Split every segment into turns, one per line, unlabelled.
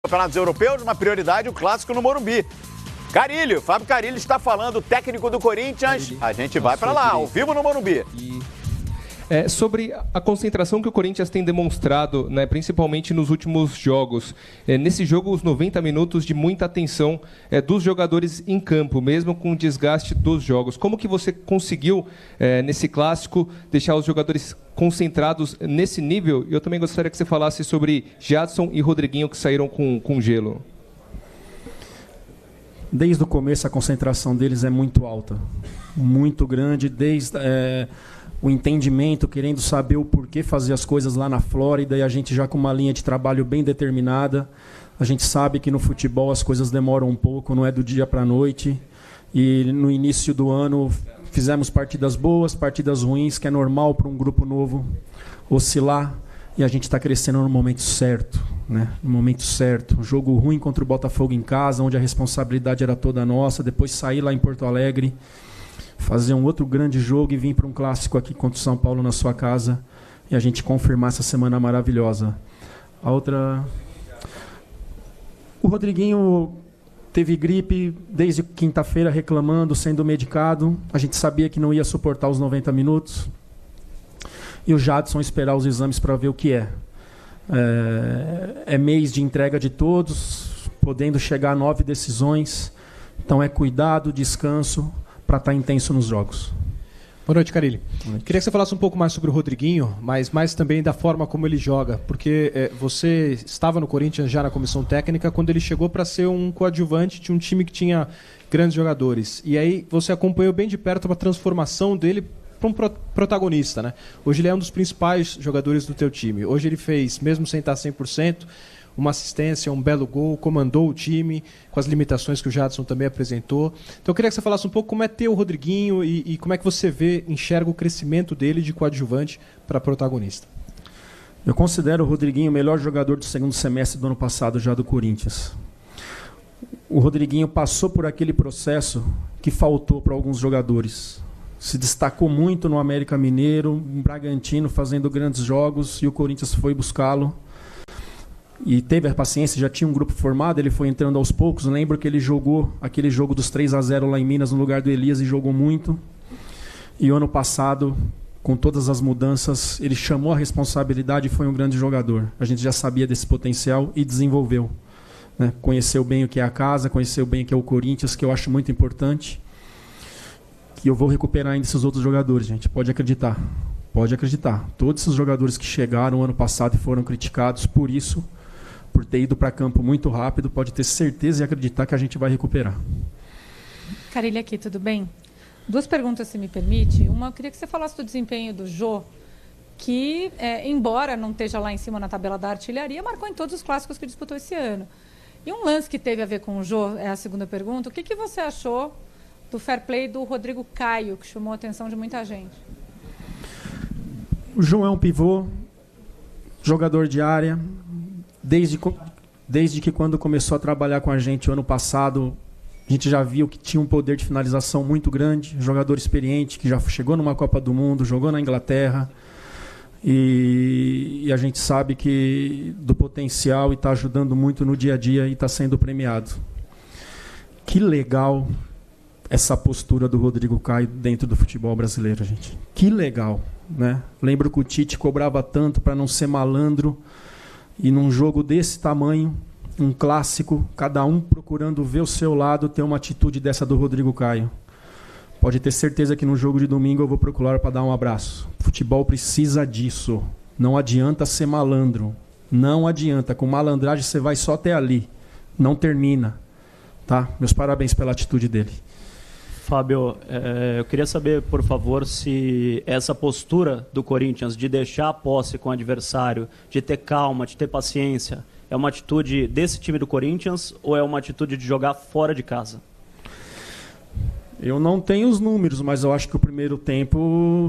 Campeonatos europeus, uma prioridade, o clássico no Morumbi. Carilho, Fábio Carilho está falando, técnico do Corinthians. A gente vai para lá, ao vivo no Morumbi.
Sobre a concentração que o Corinthians tem demonstrado, né, principalmente nos últimos jogos. Nesse jogo, os 90 minutos de muita atenção dos jogadores em campo, mesmo com o desgaste dos jogos. Como que você conseguiu, nesse clássico, deixar os jogadores concentrados nesse nível? Eu também gostaria que você falasse sobre Jadson e Rodriguinho, que saíram com gelo.
Desde o começo, a concentração deles é muito alta, muito grande, desde o entendimento, querendo saber o porquê fazer as coisas lá na Flórida, e a gente já com uma linha de trabalho bem determinada. A gente sabe que no futebol as coisas demoram um pouco, não é do dia para a noite, e no início do ano fizemos partidas boas, partidas ruins, que é normal para um grupo novo oscilar, e a gente está crescendo no momento certo, né? No momento certo. Um jogo ruim contra o Botafogo em casa, onde a responsabilidade era toda nossa, depois sair lá em Porto Alegre, fazer um outro grande jogo e vir para um clássico aqui contra o São Paulo na sua casa e a gente confirmar essa semana maravilhosa. A outra... O Rodriguinho teve gripe desde quinta-feira, reclamando, sendo medicado. A gente sabia que não ia suportar os 90 minutos. E o Jadson esperar os exames para ver o que é. É mês de entrega de todos, podendo chegar a 9 decisões. Então é cuidado, descanso, para estar intenso nos jogos.
Boa noite, Carilli. Queria que você falasse um pouco mais sobre o Rodriguinho, mas mais também da forma como ele joga, porque você estava no Corinthians já na comissão técnica quando ele chegou para ser um coadjuvante de um time que tinha grandes jogadores. E aí você acompanhou bem de perto a transformação dele para um protagonista, né? Hoje ele é um dos principais jogadores do teu time. Hoje ele fez, mesmo sem estar 100%, uma assistência, um belo gol, comandou o time, com as limitações que o Jadson também apresentou. Então eu queria que você falasse um pouco como é ter o Rodriguinho e como é que você enxerga o crescimento dele de coadjuvante para protagonista.
Eu considero o Rodriguinho o melhor jogador do segundo semestre do ano passado já do Corinthians. O Rodriguinho passou por aquele processo que faltou para alguns jogadores. Se destacou muito no América Mineiro, em Bragantino, fazendo grandes jogos, e o Corinthians foi buscá-lo. E teve a paciência, já tinha um grupo formado, ele foi entrando aos poucos. Lembro que ele jogou aquele jogo dos 3-0 lá em Minas, no lugar do Elias, e jogou muito. E o ano passado, com todas as mudanças, ele chamou a responsabilidade e foi um grande jogador. A gente já sabia desse potencial e desenvolveu, né? Conheceu bem o que é a casa, conheceu bem o que é o Corinthians, que eu acho muito importante. E eu vou recuperar ainda esses outros jogadores, gente. Pode acreditar. Pode acreditar. Todos esses jogadores que chegaram ano passado e foram criticados por isso, por ter ido para campo muito rápido, pode ter certeza e acreditar que a gente vai recuperar.
Carilli aqui, tudo bem? 2 perguntas, se me permite. Uma, eu queria que você falasse do desempenho do Jô, que, embora não esteja lá em cima na tabela da artilharia, marcou em todos os clássicos que disputou esse ano. E um lance que teve a ver com o Jô, é a segunda pergunta, o que você achou do fair play do Rodrigo Caio, que chamou a atenção de muita gente?
O Jô é um pivô, jogador de área. Desde que quando começou a trabalhar com a gente o ano passado, a gente já viu que tinha um poder de finalização muito grande, jogador experiente, que já chegou numa Copa do Mundo, jogou na Inglaterra, e a gente sabe que do potencial e está ajudando muito no dia a dia e está sendo premiado. Que legal essa postura do Rodrigo Caio dentro do futebol brasileiro, gente. Que legal, né? Lembro que o Tite cobrava tanto para não ser malandro, e num jogo desse tamanho, um clássico, cada um procurando ver o seu lado, ter uma atitude dessa do Rodrigo Caio. Pode ter certeza que no jogo de domingo eu vou procurar para dar um abraço. O futebol precisa disso. Não adianta ser malandro. Não adianta. Com malandragem você vai só até ali. Não termina. Tá? Meus parabéns pela atitude dele.
Fábio, eu queria saber, por favor, se essa postura do Corinthians de deixar a posse com o adversário, de ter calma, de ter paciência, é uma atitude desse time do Corinthians ou é uma atitude de jogar fora de casa?
Eu não tenho os números, mas eu acho que o primeiro tempo,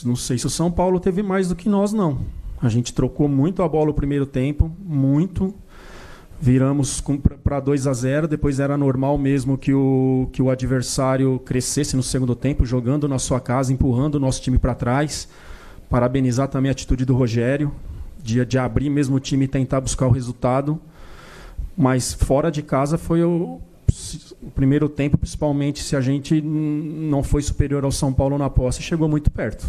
não sei se o São Paulo teve mais do que nós, não. A gente trocou muito a bola no primeiro tempo, muito. Viramos para 2-0, depois era normal mesmo que o adversário crescesse no segundo tempo, jogando na sua casa, empurrando o nosso time para trás. Parabenizar também a atitude do Rogério, de abrir mesmo o time e tentar buscar o resultado. Mas fora de casa foi o primeiro tempo, principalmente se a gente não foi superior ao São Paulo na posse, chegou muito perto.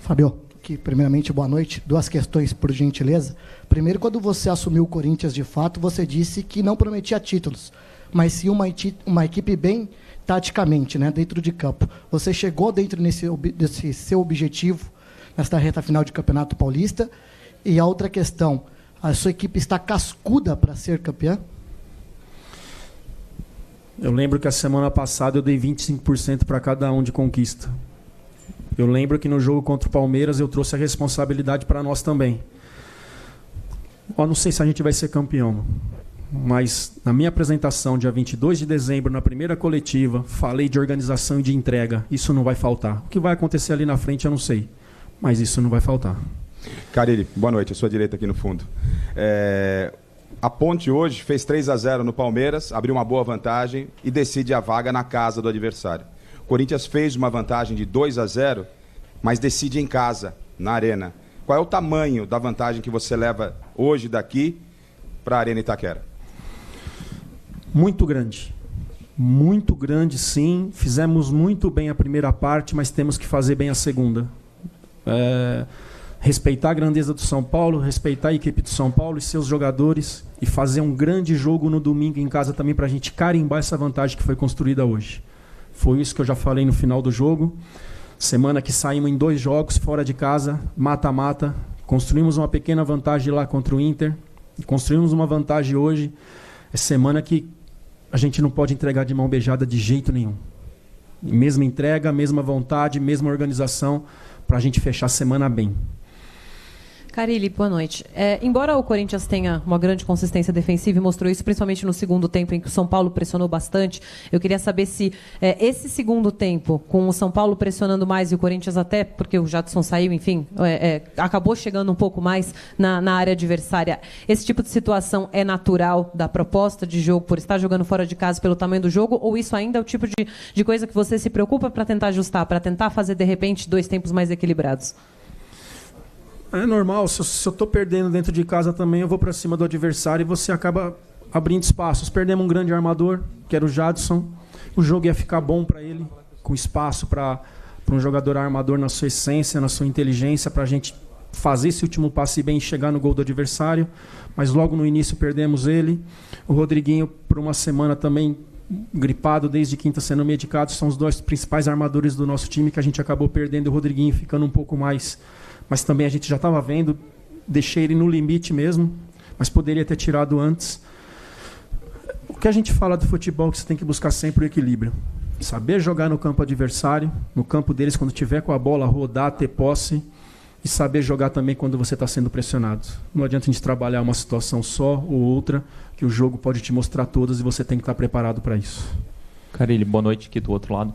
Fábio, que primeiramente boa noite. 2 questões, por gentileza. Primeiro, quando você assumiu o Corinthians de fato, você disse que não prometia títulos, mas sim uma equipe bem taticamente, né, dentro de campo. Você chegou dentro desse seu objetivo nesta reta final de Campeonato Paulista? E a outra questão, a sua equipe está cascuda para ser campeã?
Eu lembro que a semana passada eu dei 25% para cada um de conquista. Eu lembro que no jogo contra o Palmeiras eu trouxe a responsabilidade para nós também. Eu não sei se a gente vai ser campeão, mas na minha apresentação, dia 22 de dezembro, na primeira coletiva, falei de organização e de entrega. Isso não vai faltar. O que vai acontecer ali na frente eu não sei, mas isso não vai faltar.
Carille, boa noite, à sua direita aqui no fundo. A Ponte hoje fez 3-0 no Palmeiras, abriu uma boa vantagem e decide a vaga na casa do adversário. O Corinthians fez uma vantagem de 2-0, mas decide em casa, na Arena. Qual é o tamanho da vantagem que você leva hoje daqui para a Arena Itaquera?
Muito grande. Muito grande, sim. Fizemos muito bem a primeira parte, mas temos que fazer bem a segunda. Respeitar a grandeza do São Paulo, respeitar a equipe do São Paulo e seus jogadores e fazer um grande jogo no domingo em casa também para a gente carimbar essa vantagem que foi construída hoje. Foi isso que eu já falei no final do jogo. Semana que saímos em 2 jogos fora de casa, mata-mata. Construímos uma pequena vantagem lá contra o Inter. Construímos uma vantagem hoje. É semana que a gente não pode entregar de mão beijada de jeito nenhum. Mesma entrega, mesma vontade, mesma organização para a gente fechar a semana bem.
Carille, boa noite. Embora o Corinthians tenha uma grande consistência defensiva e mostrou isso principalmente no segundo tempo em que o São Paulo pressionou bastante, eu queria saber se esse segundo tempo, com o São Paulo pressionando mais e o Corinthians até, porque o Jadson saiu, enfim, acabou chegando um pouco mais na área adversária, esse tipo de situação é natural da proposta de jogo por estar jogando fora de casa pelo tamanho do jogo, ou isso ainda é o tipo de coisa que você se preocupa para tentar ajustar, para tentar fazer, de repente, 2 tempos mais equilibrados?
É normal, se eu estou perdendo dentro de casa também, eu vou para cima do adversário e você acaba abrindo espaços. Perdemos um grande armador, que era o Jadson. O jogo ia ficar bom para ele, com espaço para um jogador armador na sua essência, na sua inteligência, para a gente fazer esse último passe bem e chegar no gol do adversário. Mas logo no início perdemos ele. O Rodriguinho, por uma semana também gripado, desde quinta sendo medicado, são os 2 principais armadores do nosso time que a gente acabou perdendo. O Rodriguinho ficando um pouco mais... Mas também a gente já estava vendo, deixei ele no limite mesmo, mas poderia ter tirado antes. O que a gente fala do futebol é que você tem que buscar sempre o equilíbrio. Saber jogar no campo adversário, no campo deles quando tiver com a bola, rodar, ter posse, e saber jogar também quando você está sendo pressionado. Não adianta a gente trabalhar uma situação só ou outra, que o jogo pode te mostrar todas e você tem que estar preparado para isso.
Carille, boa noite aqui do outro lado.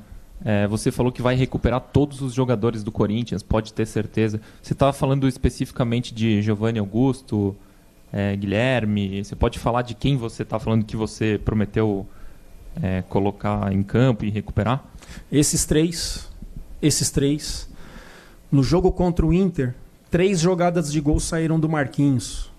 Você falou que vai recuperar todos os jogadores do Corinthians, pode ter certeza. Você estava falando especificamente de Giovanni Augusto, Guilherme. Você pode falar de quem você está falando que você prometeu colocar em campo e recuperar?
Esses três. No jogo contra o Inter, 3 jogadas de gol saíram do Marquinhos.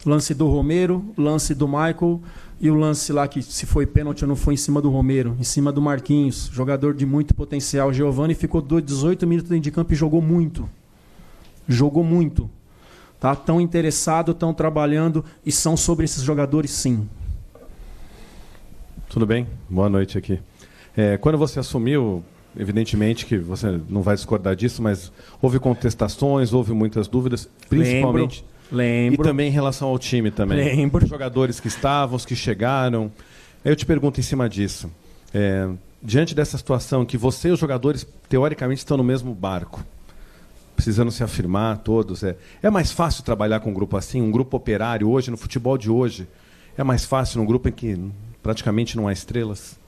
Lance do Romero, lance do Michael e o lance lá que se foi pênalti ou não foi em cima do Romero, em cima do Marquinhos, jogador de muito potencial. Giovanni ficou 18 minutos dentro de campo e jogou muito. Jogou muito. Tá? Tão interessado, tão trabalhando e são sobre esses jogadores sim.
Tudo bem? Boa noite aqui. Quando você assumiu, evidentemente que você não vai discordar disso, mas houve contestações, houve muitas dúvidas, principalmente...
Lembro.
E também em relação ao time também.
Lembro.
Os jogadores que estavam, os que chegaram. Eu te pergunto em cima disso. Diante dessa situação que você e os jogadores, teoricamente, estão no mesmo barco, precisando se afirmar todos, é mais fácil trabalhar com um grupo assim, um grupo operário hoje, no futebol de hoje? É mais fácil num grupo em que praticamente não há estrelas?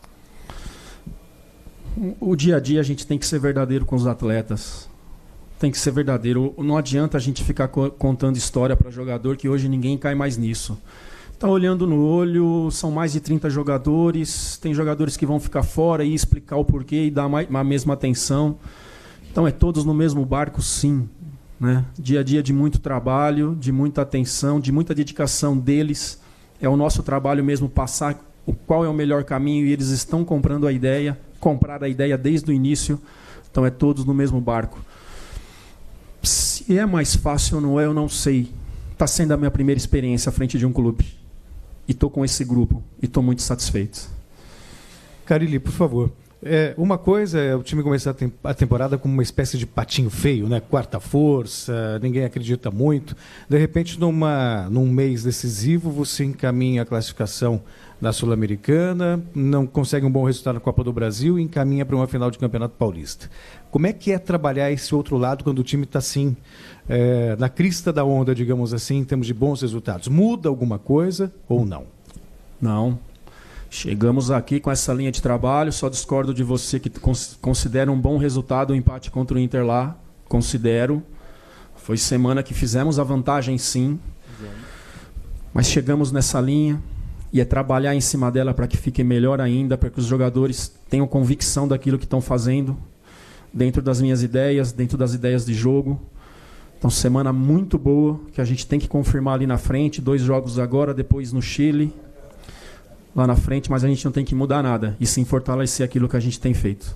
O dia a dia a gente tem que ser verdadeiro com os atletas. Tem que ser verdadeiro. Não adianta a gente ficar contando história para jogador, que hoje ninguém cai mais nisso. Está olhando no olho, são mais de 30 jogadores, tem jogadores que vão ficar fora e explicar o porquê e dar a mesma atenção. Então é todos no mesmo barco, sim. Né? Dia a dia de muito trabalho, de muita atenção, de muita dedicação deles É o nosso trabalho mesmo passar qual é o melhor caminho e eles estão comprando a ideia, compraram a ideia desde o início, então é todos no mesmo barco. Se é mais fácil ou não é, eu não sei. Está sendo a minha primeira experiência à frente de um clube. E estou com esse grupo e estou muito satisfeito.
Carille, por favor. Uma coisa é o time começar a temporada como uma espécie de patinho feio, né? Quarta força, ninguém acredita muito. De repente, num mês decisivo, você encaminha a classificação da Sul-Americana, não consegue um bom resultado na Copa do Brasil e encaminha para uma final de Campeonato Paulista. Como é que é trabalhar esse outro lado quando o time está assim, na crista da onda, digamos assim, em termos de bons resultados? Muda alguma coisa ou não?
Não. Chegamos aqui com essa linha de trabalho, só discordo de você que considera um bom resultado o empate contra o Inter lá. Considero. Foi semana que fizemos a vantagem, sim. Mas chegamos nessa linha e é trabalhar em cima dela para que fique melhor ainda, para que os jogadores tenham convicção daquilo que estão fazendo, dentro das minhas ideias, dentro das ideias de jogo. Então, semana muito boa, que a gente tem que confirmar ali na frente. 2 jogos agora, depois no Chile, lá na frente, mas a gente não tem que mudar nada, e sim fortalecer aquilo que a gente tem feito.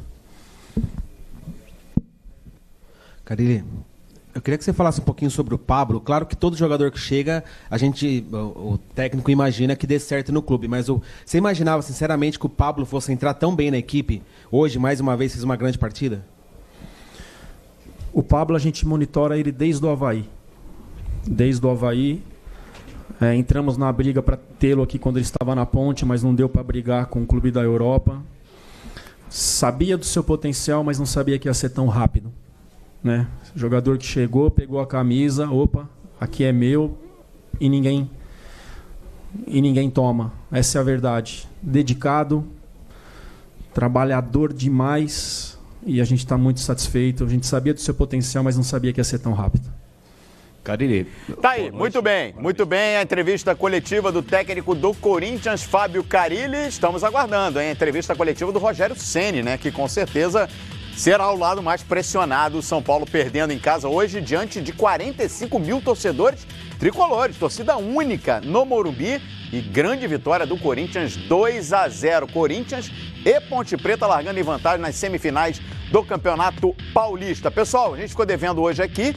Carille, eu queria que você falasse um pouquinho sobre o Pablo. Claro que todo jogador que chega, o técnico imagina que dê certo no clube, mas você imaginava sinceramente que o Pablo fosse entrar tão bem na equipe? Hoje, mais uma vez, fez uma grande partida?
O Pablo, a gente monitora ele desde o Avaí. Desde o Avaí. Entramos na briga para tê-lo aqui quando ele estava na Ponte, mas não deu para brigar com o clube da Europa. Sabia do seu potencial, mas não sabia que ia ser tão rápido, né? Jogador que chegou, pegou a camisa, opa, aqui é meu, e ninguém toma. Essa é a verdade. Dedicado, trabalhador demais, e a gente está muito satisfeito. A gente sabia do seu potencial, mas não sabia que ia ser tão rápido.
Carille. Tá aí, muito bem. A entrevista coletiva do técnico do Corinthians, Fábio Carille. Estamos aguardando, hein? A entrevista coletiva do Rogério Ceni, né? Que com certeza será o lado mais pressionado. O São Paulo perdendo em casa hoje diante de 45 mil torcedores tricolores. Torcida única no Morumbi e grande vitória do Corinthians 2-0. Corinthians e Ponte Preta largando em vantagem nas semifinais do Campeonato Paulista. Pessoal, a gente ficou devendo hoje aqui